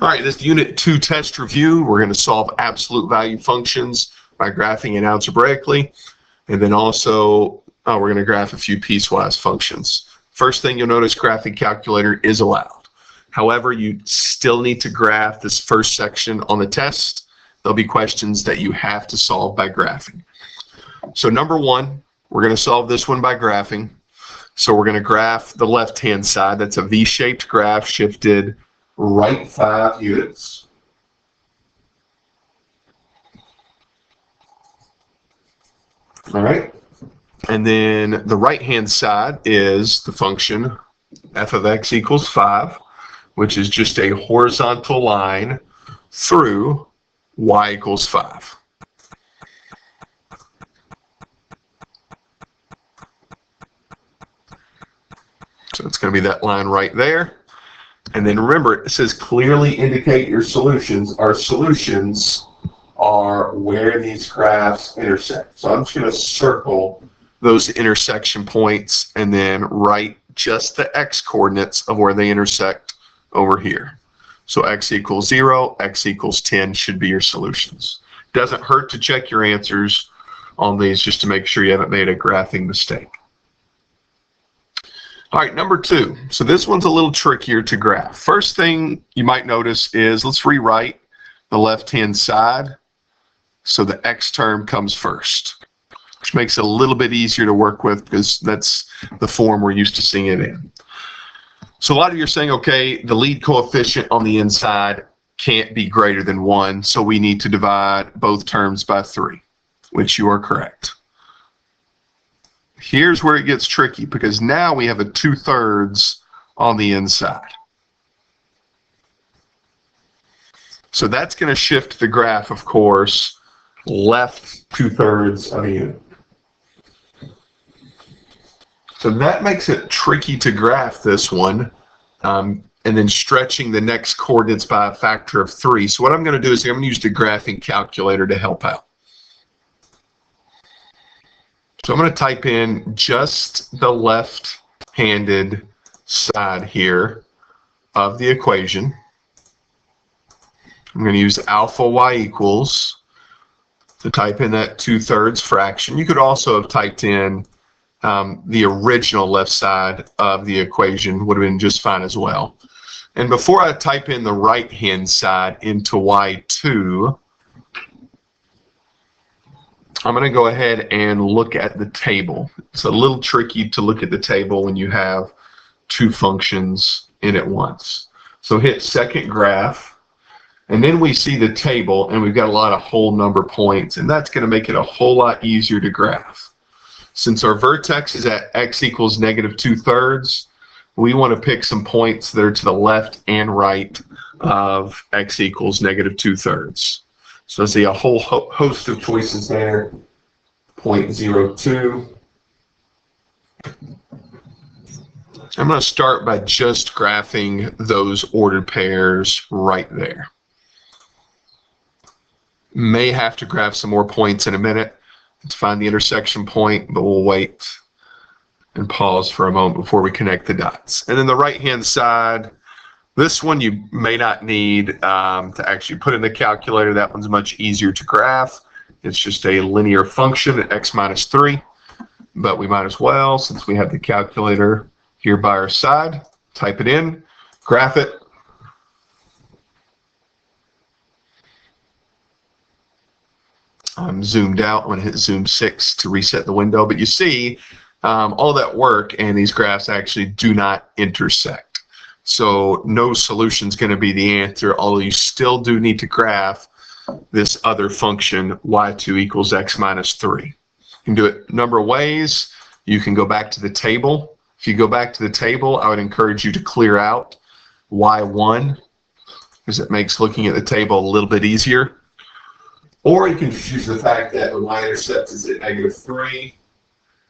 All right, this Unit 2 test review, we're going to solve absolute value functions by graphing it algebraically. And then also, we're going to graph a few piecewise functions. First thing you'll notice, graphing calculator is allowed. However, you still need to graph this first section on the test. There'll be questions that you have to solve by graphing. So number one, we're going to solve this one by graphing. So we're going to graph the left-hand side. That's a V-shaped graph shifted right 5 units. All right. And then the right-hand side is the function f of x equals 5, which is just a horizontal line through y equals 5. So it's going to be that line right there. And then remember, it says clearly indicate your solutions. Our solutions are where these graphs intersect. So I'm just going to circle those intersection points and then write just the x coordinates of where they intersect over here. So x equals 0, x equals 10 should be your solutions. Doesn't hurt to check your answers on these just to make sure you haven't made a graphing mistake. All right, number 2. So this one's a little trickier to graph. First thing you might notice is let's rewrite the left-hand side so the x term comes first, which makes it a little bit easier to work with because that's the form we're used to seeing it in. So a lot of you are saying, okay, the lead coefficient on the inside can't be greater than 1, so we need to divide both terms by 3, which you are correct. Here's where it gets tricky because now we have a 2/3 on the inside. So that's going to shift the graph, of course, left 2/3 of a unit. So that makes it tricky to graph this one, and then stretching the next coordinates by a factor of 3. So what I'm going to do is I'm going to use the graphing calculator to help out. So I'm going to type in just the left-handed side here of the equation. I'm going to use alpha y equals to type in that 2/3 fraction. You could also have typed in the original left side of the equation, would have been just fine as well. And before I type in the right-hand side into y2, I'm going to go ahead and look at the table. It's a little tricky to look at the table when you have 2 functions in at once. So hit second graph, and then we see the table, and we've got a lot of whole number points, and that's going to make it a whole lot easier to graph. Since our vertex is at x equals -2/3, we want to pick some points that are to the left and right of x equals -2/3. So I see a whole host of choices there. 0.02. I'm going to start by just graphing those ordered pairs right there. May have to graph some more points in a minute to find the intersection point, but we'll wait and pause for a moment before we connect the dots. And then the right-hand side, this one you may not need to actually put in the calculator. That one's much easier to graph. It's just a linear function at x minus 3, but we might as well, since we have the calculator here by our side, type it in, graph it. I'm zoomed out. I'm going to hit zoom 6 to reset the window, but you see all that work and these graphs actually do not intersect. So no solution is going to be the answer, although you still do need to graph this other function, y2 equals x minus 3. You can do it a number of ways. You can go back to the table. If you go back to the table, I would encourage you to clear out y1 because it makes looking at the table a little bit easier. Or you can just use the fact that the y-intercept is at -3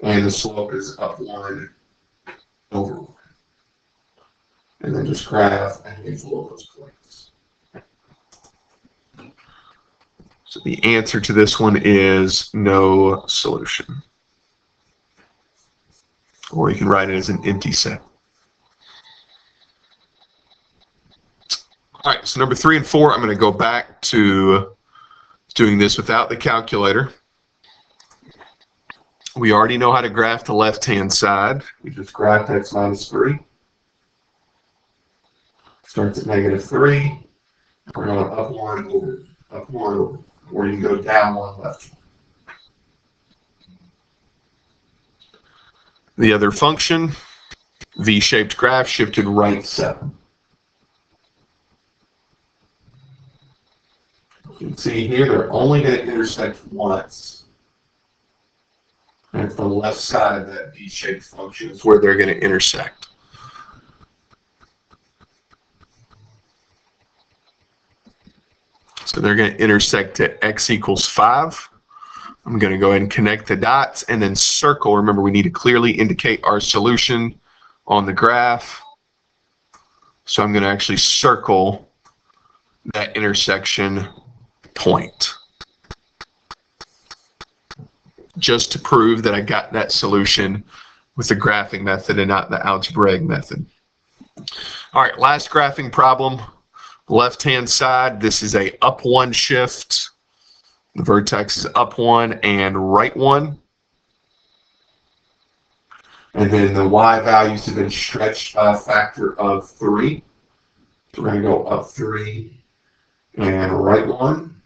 and the slope is up 1 over 1. And then just graph and equal those points. So the answer to this one is no solution. Or you can write it as an empty set. All right, so number 3 and 4, I'm going to go back to doing this without the calculator. We already know how to graph the left-hand side. We just graph x minus 3. Starts at -3. We're going to up 1 over, up 1 over, or you can go down 1 left. The other function, V-shaped graph, shifted right 7. You can see here they're only going to intersect once. And it's the left side of that V-shaped function is where they're going to intersect. So they're going to intersect at x equals 5. I'm going to go ahead and connect the dots and then circle. Remember, we need to clearly indicate our solution on the graph. So I'm going to actually circle that intersection point, just to prove that I got that solution with the graphing method and not the algebraic method. All right, last graphing problem. Left-hand side, this is a up 1 shift. The vertex is up 1 and right 1. And then the y values have been stretched by a factor of 3. So we're going to go up 3 and right 1,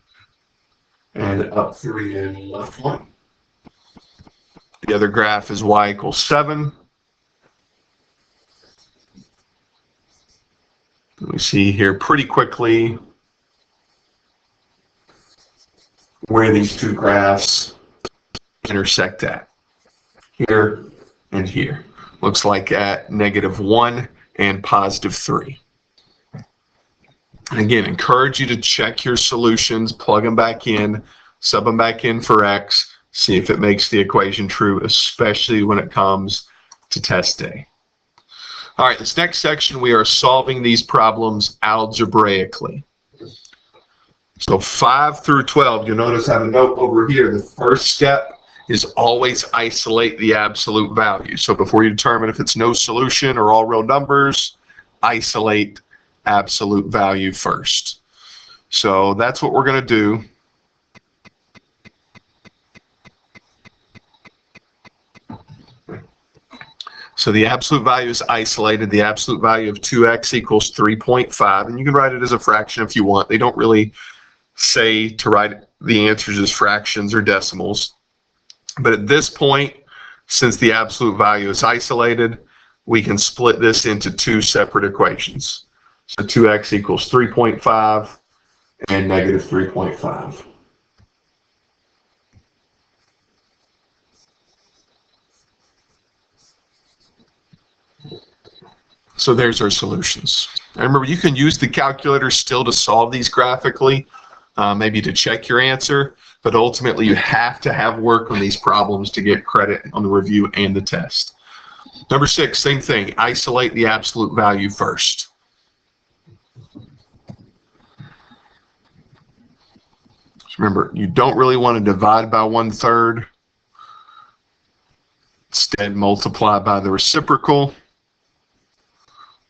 and up 3 and left 1. The other graph is y equals 7. We see here pretty quickly where these two graphs intersect at. Here and here. Looks like at -1 and +3. And again, encourage you to check your solutions, plug them back in, sub them back in for x, see if it makes the equation true, especially when it comes to test day. All right, this next section, we are solving these problems algebraically. So 5 through 12, you'll notice I have a note over here. The first step is always isolate the absolute value. So before you determine if it's no solution or all real numbers, isolate absolute value first. So that's what we're going to do. So the absolute value is isolated. The absolute value of 2x equals 3.5, and you can write it as a fraction if you want. They don't really say to write the answers as fractions or decimals. But at this point, since the absolute value is isolated, we can split this into 2 separate equations. So 2x equals 3.5 and -3.5. So there's our solutions. And remember, you can use the calculator still to solve these graphically, maybe to check your answer, but ultimately you have to have work on these problems to get credit on the review and the test. Number 6, same thing, isolate the absolute value first. So remember, you don't really want to divide by 1/3. Instead, multiply by the reciprocal.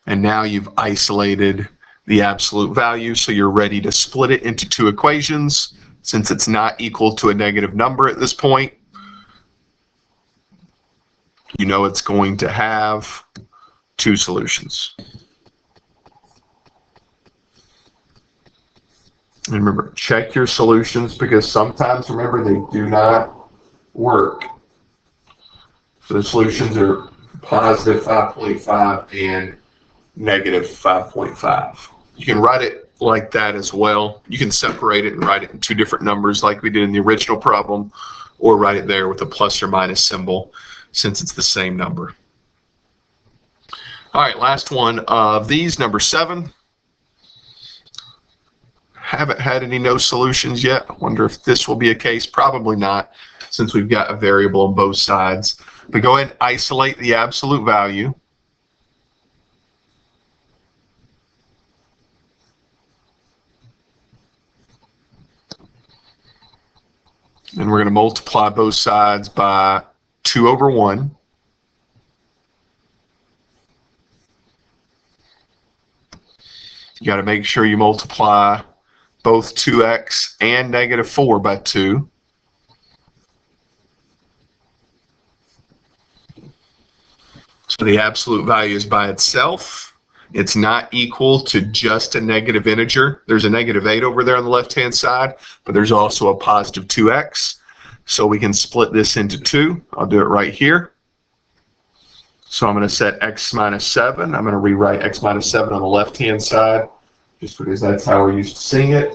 And now you've isolated the absolute value, so you're ready to split it into 2 equations. Since it's not equal to a negative number at this point, you know it's going to have 2 solutions. And remember, check your solutions, because sometimes, remember, they do not work. So the solutions are positive 5.5 and negative 5.5. You can write it like that as well. You can separate it and write it in 2 different numbers like we did in the original problem, or write it there with a plus or minus symbol since it's the same number. All right, last one of these, number 7. Haven't had any no solutions yet. I wonder if this will be a case. Probably not, since we've got a variable on both sides. But go ahead and isolate the absolute value. And we're going to multiply both sides by 2/1. You got to make sure you multiply both 2x and negative 4 by 2. So the absolute value is by itself. It's not equal to just a negative integer. There's a negative 8 over there on the left-hand side, but there's also a positive 2x. So we can split this into 2. I'll do it right here. So I'm going to set x minus 7. I'm going to rewrite x minus 7 on the left-hand side, just because that's how we're used to seeing it.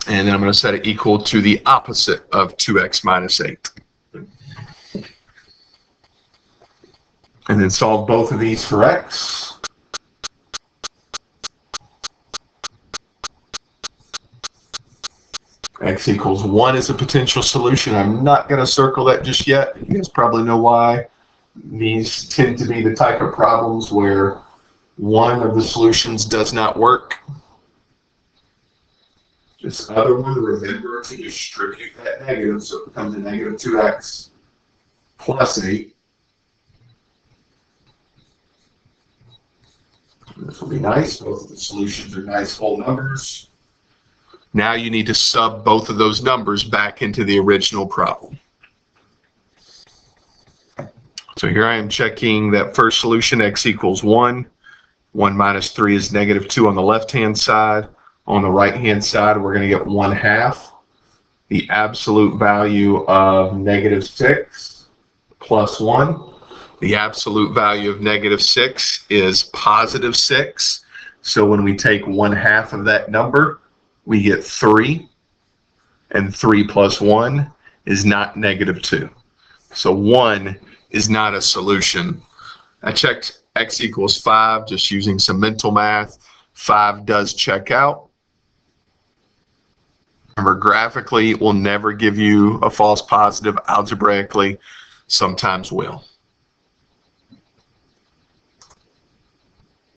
And then I'm going to set it equal to the opposite of 2x minus 8. And then solve both of these for x. X equals 1 is a potential solution. I'm not going to circle that just yet. You guys probably know why. These tend to be the type of problems where one of the solutions does not work. This other one, remember to distribute that negative, so it becomes a negative 2x plus 8. This will be nice. Both of the solutions are nice whole numbers. Now you need to sub both of those numbers back into the original problem. So here I am checking that first solution, x equals 1. 1 minus 3 is negative 2 on the left-hand side. On the right-hand side, we're going to get 1/2. The absolute value of negative 6 plus 1. The absolute value of negative 6 is positive 6. So when we take 1/2 of that number, we get 3. And 3 plus 1 is not negative 2. So 1 is not a solution. I checked x equals 5 just using some mental math. 5 does check out. Remember, graphically, it will never give you a false positive. Algebraically, sometimes will.